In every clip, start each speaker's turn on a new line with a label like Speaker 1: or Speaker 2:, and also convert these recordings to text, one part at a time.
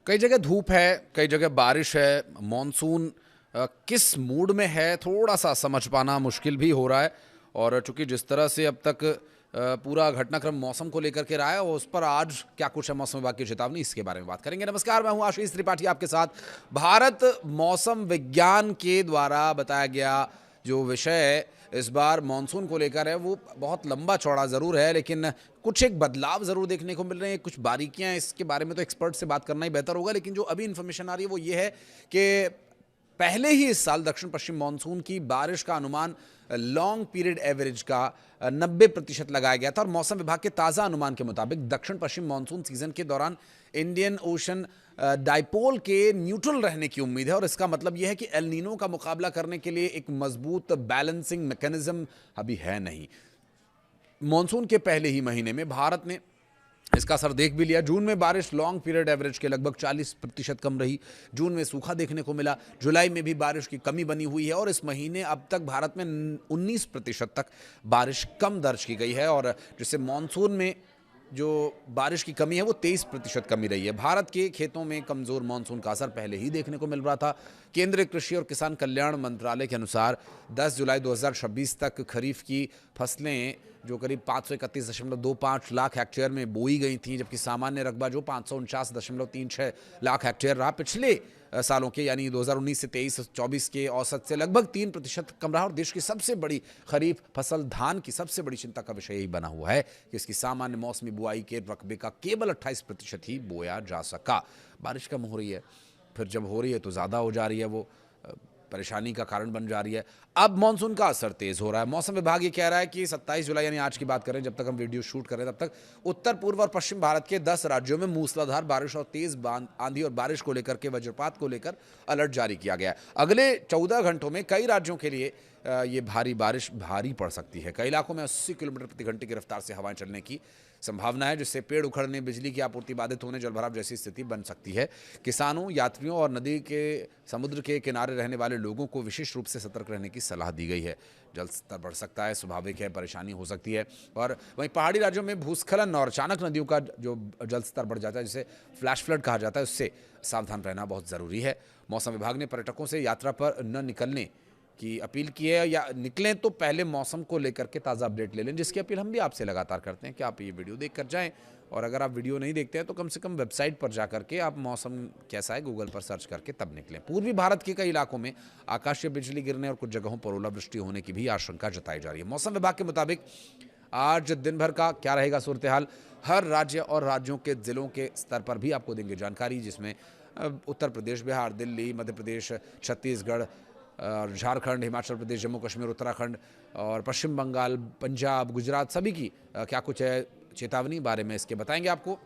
Speaker 1: कई जगह धूप है, कई जगह बारिश है। मॉनसून किस मूड में है थोड़ा सा समझ पाना मुश्किल भी हो रहा है। और चूंकि जिस तरह से अब तक पूरा घटनाक्रम मौसम को लेकर के रहा है, उस पर आज क्या कुछ है मौसम विभाग की चेतावनी, इसके बारे में बात करेंगे। नमस्कार, मैं हूं आशीष त्रिपाठी आपके साथ। भारत मौसम विज्ञान के द्वारा बताया गया जो विषय है इस बार मानसून को लेकर है, वो बहुत लंबा चौड़ा ज़रूर है, लेकिन कुछ एक बदलाव ज़रूर देखने को मिल रहे हैं। कुछ बारीकियां, इसके बारे में तो एक्सपर्ट से बात करना ही बेहतर होगा। लेकिन जो अभी इन्फॉर्मेशन आ रही है वो ये है कि पहले ही इस साल दक्षिण पश्चिम मानसून की बारिश का अनुमान लॉन्ग पीरियड एवरेज का 90% लगाया गया था। और मौसम विभाग के ताज़ा अनुमान के मुताबिक दक्षिण पश्चिम मानसून सीजन के दौरान इंडियन ओशन डाइपोल के न्यूट्रल रहने की उम्मीद है। और इसका मतलब यह है कि एल नीनो का मुकाबला करने के लिए एक मजबूत बैलेंसिंग मैकेनिज्म अभी है नहीं। मॉनसून के पहले ही महीने में भारत ने इसका असर देख भी लिया। जून में बारिश लॉन्ग पीरियड एवरेज के लगभग 40% कम रही। जून में सूखा देखने को मिला। जुलाई में भी बारिश की कमी बनी हुई है और इस महीने अब तक भारत में 19% तक बारिश कम दर्ज की गई है। और जिससे मॉनसून में जो बारिश की कमी है वो 23% कमी रही है। भारत के खेतों में कमजोर मानसून का असर पहले ही देखने को मिल रहा था। केंद्रीय कृषि और किसान कल्याण मंत्रालय के अनुसार 10 जुलाई 2026 तक खरीफ की फसलें जो करीब 531.25 लाख हेक्टेयर में बोई गई थी, जबकि सामान्य रकबा जो 549.36 लाख हेक्टेयर रहा। पिछले सालों के यानी 2019 से 23-24 के औसत से लगभग 3% कम रहा। और देश की सबसे बड़ी खरीफ फसल धान की सबसे बड़ी चिंता का विषय यही बना हुआ है कि इसकी सामान्य मौसमी बुआई के रकबे का केवल 28% ही बोया जा सका। बारिश कम हो रही है, फिर जब हो रही है तो ज़्यादा हो जा रही है, वो परेशानी का कारण बन जा रही है। अब मानसून का असर तेज हो रहा है। मौसम विभाग ये कह रहा है कि 27 जुलाई यानी आज की बात करें, जब तक हम वीडियो शूट कर रहे हैं तब तक उत्तर पूर्व और पश्चिम भारत के 10 राज्यों में मूसलाधार बारिश और तेज आंधी और बारिश को लेकर के वज्रपात को लेकर अलर्ट जारी किया गया है। अगले 14 घंटों में कई राज्यों के लिए ये भारी बारिश भारी पड़ सकती है। कई इलाकों में 80 किलोमीटर प्रति घंटे की रफ्तार से हवाएं चलने की संभावना है, जिससे पेड़ उखड़ने, बिजली की आपूर्ति बाधित होने, जलभराव जैसी स्थिति बन सकती है। किसानों, यात्रियों और नदी के समुद्र के किनारे रहने वाले लोगों को विशेष रूप से सतर्क रहने की सलाह दी गई है। जल स्तर बढ़ सकता है, स्वाभाविक है, परेशानी हो सकती है। और वहीं पहाड़ी राज्यों में भूस्खलन और अचानक नदियों का जो जल स्तर बढ़ जाता है, जिसे फ्लैश फ्लड कहा जाता है, उससे सावधान रहना बहुत ज़रूरी है। मौसम विभाग ने पर्यटकों से यात्रा पर न निकलने की अपील की है, या निकलें तो पहले मौसम को लेकर के ताज़ा अपडेट ले लें, जिसकी अपील हम भी आपसे लगातार करते हैं कि आप ये वीडियो देख कर जाएं। और अगर आप वीडियो नहीं देखते हैं तो कम से कम वेबसाइट पर जा करके आप मौसम कैसा है गूगल पर सर्च करके तब निकलें। पूर्वी भारत के कई इलाकों में आकाशीय बिजली गिरने और कुछ जगहों पर ओलावृष्टि होने की भी आशंका जताई जा रही है। मौसम विभाग के मुताबिक आज दिन भर का क्या रहेगा सूरत हाल, हर राज्य और राज्यों के जिलों के स्तर पर भी आपको देंगे जानकारी, जिसमें उत्तर प्रदेश, बिहार, दिल्ली, मध्य प्रदेश, छत्तीसगढ़, झारखंड, हिमाचल प्रदेश, जम्मू कश्मीर, उत्तराखंड और पश्चिम बंगाल, पंजाब, गुजरात, सभी की क्या कुछ है चेतावनी बारे में इसके बताएंगे आपको।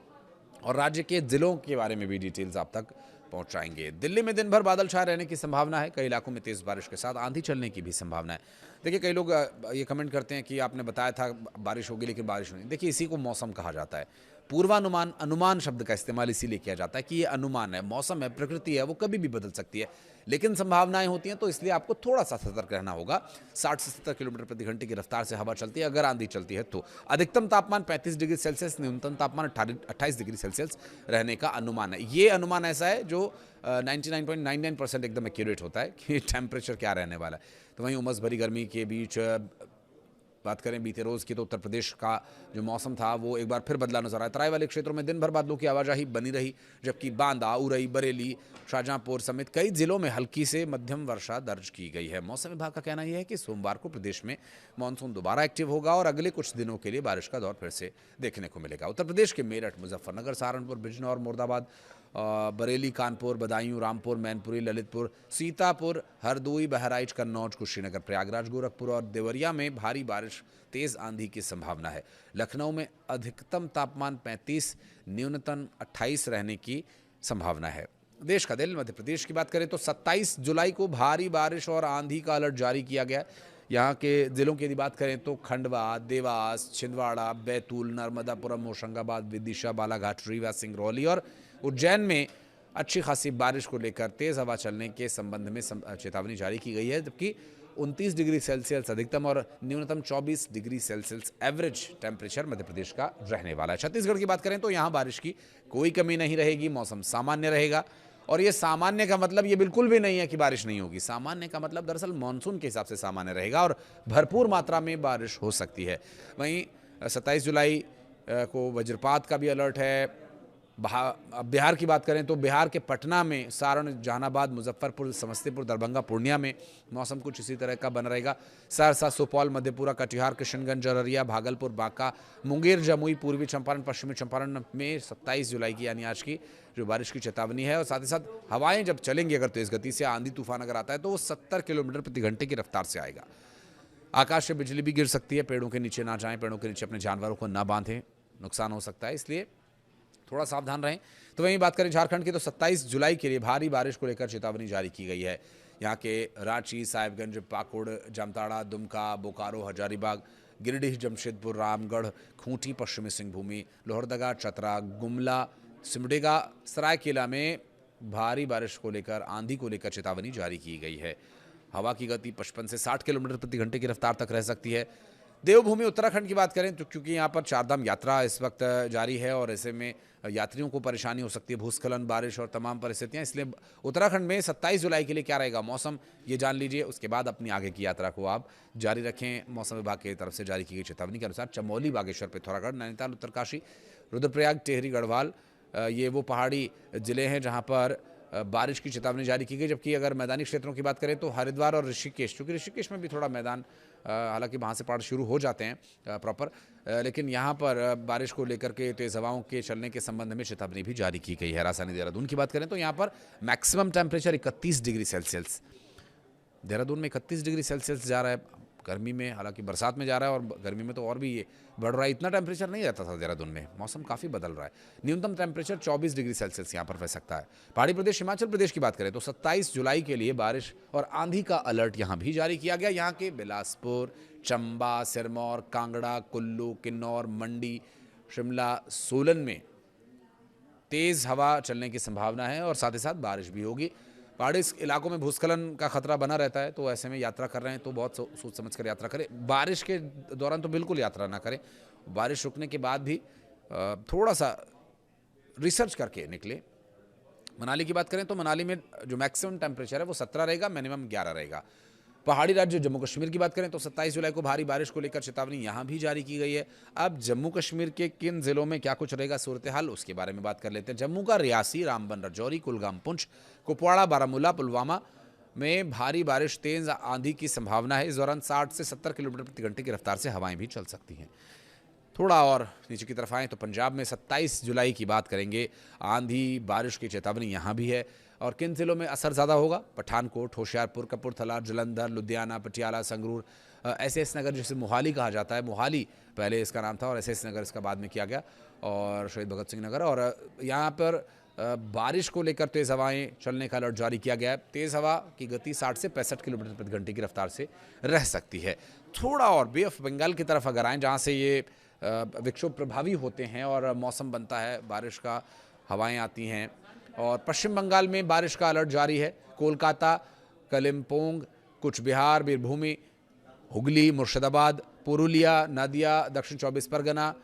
Speaker 1: और राज्य के जिलों के बारे में भी डिटेल्स आप तक पहुंचाएंगे। दिल्ली में दिन भर बादल छाए रहने की संभावना है। कई इलाकों में तेज बारिश के साथ आंधी चलने की भी संभावना है। देखिए, कई लोग ये कमेंट करते हैं कि आपने बताया था बारिश होगी लेकिन बारिश नहीं। देखिए, इसी को मौसम कहा जाता है। पूर्वानुमान, अनुमान शब्द का इस्तेमाल इसीलिए किया जाता है कि ये अनुमान है, मौसम है, प्रकृति है, वो कभी भी बदल सकती है, लेकिन संभावनाएं होती हैं, तो इसलिए आपको थोड़ा सा सतर्क रहना होगा। 60 से 70 किलोमीटर प्रति घंटे की रफ्तार से हवा चलती है। अगर आंधी चलती है तो अधिकतम तापमान 35 डिग्री सेल्सियस, न्यूनतम तापमान 28 डिग्री सेल्सियस रहने का अनुमान है। ये अनुमान ऐसा है जो 99.99% एकदम एक्यूरेट होता है कि टेम्परेचर क्या रहने वाला है। तो वहीं उमस भरी गर्मी के बीच बात करें बीते रोज़ की, तो उत्तर प्रदेश का जो मौसम था वो एक बार फिर बदला नजर आया। तराई वाले क्षेत्रों में दिन भर बादलों की आवाजाही बनी रही, जबकि बांदा, उरई, बरेली, शाहजहांपुर समेत कई जिलों में हल्की से मध्यम वर्षा दर्ज की गई है। मौसम विभाग का कहना यह है कि सोमवार को प्रदेश में मानसून दोबारा एक्टिव होगा और अगले कुछ दिनों के लिए बारिश का दौर फिर से देखने को मिलेगा। उत्तर प्रदेश के मेरठ, मुजफ्फरनगर, सहारनपुर, बिजनौर, मुर्दाबाद, बरेली, कानपुर, बदायूं, रामपुर, मैनपुरी, ललितपुर, सीतापुर, हरदोई, बहराइच, कन्नौज, कुशीनगर, प्रयागराज, गोरखपुर और देवरिया में भारी बारिश, तेज आंधी की संभावना है। लखनऊ में अधिकतम तापमान 35, न्यूनतम 28 रहने की संभावना है। देश का दिल मध्य प्रदेश की बात करें तो 27 जुलाई को भारी बारिश और आंधी का अलर्ट जारी किया गया। यहाँ के जिलों की यदि बात करें तो खंडवा, देवास, छिंदवाड़ा, बैतूल, नर्मदापुरम, होशंगाबाद, विदिशा, बालाघाट, रीवा, सिंगरौली और उज्जैन में अच्छी खासी बारिश को लेकर तेज हवा चलने के संबंध में चेतावनी जारी की गई है। जबकि 29 डिग्री सेल्सियस अधिकतम और न्यूनतम 24 degree Celsius average temperature Madhya Pradesh का रहने वाला है। छत्तीसगढ़ की बात करें तो यहाँ बारिश की कोई कमी नहीं रहेगी, मौसम सामान्य रहेगा। और ये सामान्य का मतलब ये बिल्कुल भी नहीं है कि बारिश नहीं होगी। सामान्य का मतलब दरअसल मानसून के हिसाब से सामान्य रहेगा और भरपूर मात्रा में बारिश हो सकती है। वहीं 27 जुलाई को वज्रपात का भी अलर्ट है। बिहार की बात करें तो बिहार के पटना में, सारण, जहानाबाद, मुजफ्फरपुर, समस्तीपुर, दरभंगा, पूर्णिया में मौसम कुछ इसी तरह का बना रहेगा। सहरसा, सुपौल, मधेपुरा, कटिहार, किशनगंज, अररिया, भागलपुर, बांका, मुंगेर, जमुई, पूर्वी चंपारण, पश्चिमी चंपारण में 27 जुलाई की यानी आज की जो बारिश की चेतावनी है। और साथ ही साथ हवाएं जब चलेंगी अगर तेज गति से, आंधी तूफान अगर आता है तो वो 70 किलोमीटर प्रति घंटे की रफ्तार से आएगा। आकाश से बिजली भी गिर सकती है, पेड़ों के नीचे ना जाएं, पेड़ों के नीचे अपने जानवरों को ना बांधें, नुकसान हो सकता है, इसलिए थोड़ा सावधान रहें। तो वहीं बात करें झारखंड की तो 27 जुलाई के लिए भारी बारिश को लेकर चेतावनी जारी की गई है। यहाँ के रांची, साहिबगंज, पाकुड़, जामताड़ा, दुमका, बोकारो, हजारीबाग, गिरिडीह, जमशेदपुर, रामगढ़, खूंटी, पश्चिमी सिंहभूमि, लोहरदगा, चतरा, गुमला, सिमडेगा, सरायकेला में भारी बारिश को लेकर, आंधी को लेकर चेतावनी जारी की गई है। हवा की गति 55 से 60 किलोमीटर प्रति घंटे की रफ्तार तक रह सकती है। देवभूमि उत्तराखंड की बात करें तो क्योंकि यहाँ पर चारधाम यात्रा इस वक्त जारी है और ऐसे में यात्रियों को परेशानी हो सकती है, भूस्खलन, बारिश और तमाम परिस्थितियाँ, इसलिए उत्तराखंड में 27 जुलाई के लिए क्या रहेगा मौसम ये जान लीजिए। उसके बाद अपनी आगे की यात्रा को आप जारी रखें। मौसम विभाग की तरफ से जारी की गई चेतावनी के अनुसार चमोली, बागेश्वर, पिथौरागढ़, नैनीताल, उत्तरकाशी, रुद्रप्रयाग, टेहरी, गढ़वाल ये वो पहाड़ी जिले हैं जहाँ पर बारिश की चेतावनी जारी की गई। जबकि अगर मैदानी क्षेत्रों की बात करें तो हरिद्वार और ऋषिकेश, चूँकि ऋषिकेश में भी थोड़ा मैदान, हालांकि वहाँ से पहाड़ शुरू हो जाते हैं प्रॉपर, लेकिन यहाँ पर बारिश को लेकर के तेज़ हवाओं के चलने के संबंध में चेतावनी भी जारी की गई है। राजधानी देहरादून की बात करें तो यहाँ पर maximum temperature 31 degree Celsius, Dehradun में 31 डिग्री सेल्सियस जा रहा है गर्मी में। हालांकि बरसात में जा रहा है और गर्मी में तो और भी ये बढ़ रहा है। इतना टेम्परेचर नहीं रहता था देहरादून में, मौसम काफ़ी बदल रहा है। न्यूनतम टेम्परेचर 24 डिग्री सेल्सियस यहाँ पर रह सकता है। पहाड़ी प्रदेश हिमाचल प्रदेश की बात करें तो 27 जुलाई के लिए बारिश और आंधी का अलर्ट यहाँ भी जारी किया गया। यहाँ के बिलासपुर, चंबा, सिरमौर, कांगड़ा, कुल्लू, किन्नौर, मंडी, शिमला, सोलन में तेज़ हवा चलने की संभावना है और साथ ही साथ बारिश भी होगी। पहाड़ी इलाकों में भूस्खलन का खतरा बना रहता है, तो ऐसे में यात्रा कर रहे हैं तो बहुत सोच समझ कर यात्रा करें। बारिश के दौरान तो बिल्कुल यात्रा ना करें। बारिश रुकने के बाद भी थोड़ा सा रिसर्च करके निकले। मनाली की बात करें तो मनाली में जो मैक्सिमम टेम्परेचर है वो 17 रहेगा, मिनिमम 11 रहेगा। पहाड़ी राज्य जम्मू कश्मीर की बात करें तो 27 जुलाई को भारी बारिश को लेकर चेतावनी यहाँ भी जारी की गई है। अब जम्मू कश्मीर के किन जिलों में क्या कुछ रहेगा सूरत हाल, उसके बारे में बात कर लेते हैं। जम्मू का रियासी, रामबन, राजौरी, कुलगाम, पुंछ, कुपवाड़ा, बारामूला, पुलवामा में भारी बारिश, तेज आंधी की संभावना है। इस दौरान 60 से 70 किलोमीटर प्रति घंटे की रफ्तार से हवाएं भी चल सकती हैं। थोड़ा और नीचे की तरफ आएँ तो पंजाब में 27 जुलाई की बात करेंगे। आंधी बारिश की चेतावनी यहाँ भी है। और किन जिलों में असर ज़्यादा होगा? पठानकोट, होशियारपुर, कपूरथला, जलंधर, लुधियाना, पटियाला, संगरूर, एसएस नगर जिसे मोहाली कहा जाता है, मोहाली पहले इसका नाम था और एसएस नगर इसका बाद में किया गया, और शहीद भगत सिंह नगर। और यहाँ पर बारिश को लेकर तेज़ हवाएं चलने का अलर्ट जारी किया गया है। तेज़ हवा की गति 60 से 65 किलोमीटर प्रति घंटे की रफ्तार से रह सकती है। थोड़ा और बे ऑफ बंगाल की तरफ अगर आएँ जहाँ से ये विक्षोभ प्रभावी होते हैं और मौसम बनता है, बारिश का हवाएं आती हैं, और पश्चिम बंगाल में बारिश का अलर्ट जारी है। कोलकाता, कलिम्पोंग, कुछ बिहार, बीरभूमि, हुगली, मुर्शिदाबाद, पुरुलिया, नदिया, दक्षिण 24 परगना,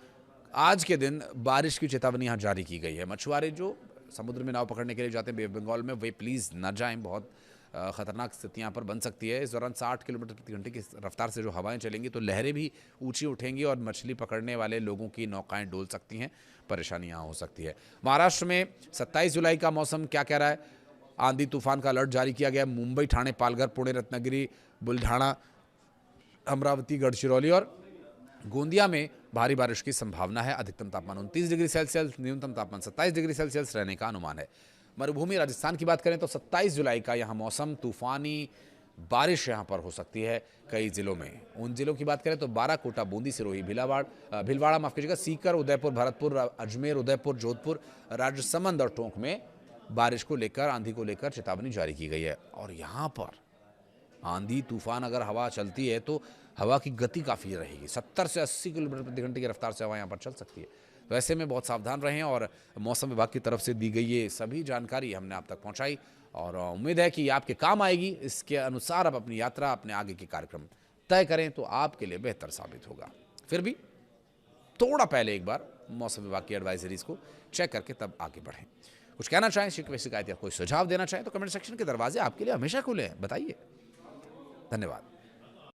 Speaker 1: आज के दिन बारिश की चेतावनी यहाँ जारी की गई है। मछुआरे जो समुद्र में नाव पकड़ने के लिए जाते हैं बे बंगाल में, वे प्लीज़ न जाएं, बहुत खतरनाक स्थिति यहाँ पर बन सकती है। इस दौरान 60 किलोमीटर प्रति घंटे की रफ्तार से जो हवाएं चलेंगी तो लहरें भी ऊंची उठेंगी और मछली पकड़ने वाले लोगों की नौकाएं डोल सकती हैं, परेशानी यहाँ हो सकती है। महाराष्ट्र में 27 जुलाई का मौसम क्या कह रहा है? आंधी तूफान का अलर्ट जारी किया गया है। मुंबई, ठाणे, पालघर, पुणे, रत्नागिरी, बुलढाना, अमरावती, गढ़चिरौली और गोंदिया में भारी बारिश की संभावना है। अधिकतम तापमान 29 डिग्री सेल्सियस, न्यूनतम तापमान 27 डिग्री सेल्सियस रहने का अनुमान है। मरुभूमि राजस्थान की बात करें तो 27 जुलाई का यहाँ मौसम, तूफानी बारिश यहाँ पर हो सकती है कई जिलों में। उन जिलों की बात करें तो बाराकोटा, बूंदी, सिरोही, भीलवाड़ा माफ कीजिएगा, सीकर, उदयपुर, भरतपुर, अजमेर, उदयपुर, जोधपुर, राजसमंद और टोंक में बारिश को लेकर, आंधी को लेकर चेतावनी जारी की गई है। और यहाँ पर आंधी तूफान अगर हवा चलती है तो हवा की गति काफ़ी रहेगी, 70 से 80 किलोमीटर प्रति घंटे की रफ्तार से हवा यहाँ पर चल सकती है। तो ऐसे में बहुत सावधान रहें और मौसम विभाग की तरफ से दी गई ये सभी जानकारी हमने आप तक पहुँचाई और उम्मीद है कि आपके काम आएगी। इसके अनुसार आप अपनी यात्रा, अपने आगे के कार्यक्रम तय करें तो आपके लिए बेहतर साबित होगा। फिर भी थोड़ा पहले एक बार मौसम विभाग की एडवाइजरीज को चेक करके तब आगे बढ़ें। कुछ कहना चाहें, शिकवे शिकायत या कोई सुझाव देना चाहें तो कमेंट सेक्शन के दरवाजे आपके लिए हमेशा खुले हैं, बताइए। धन्यवाद।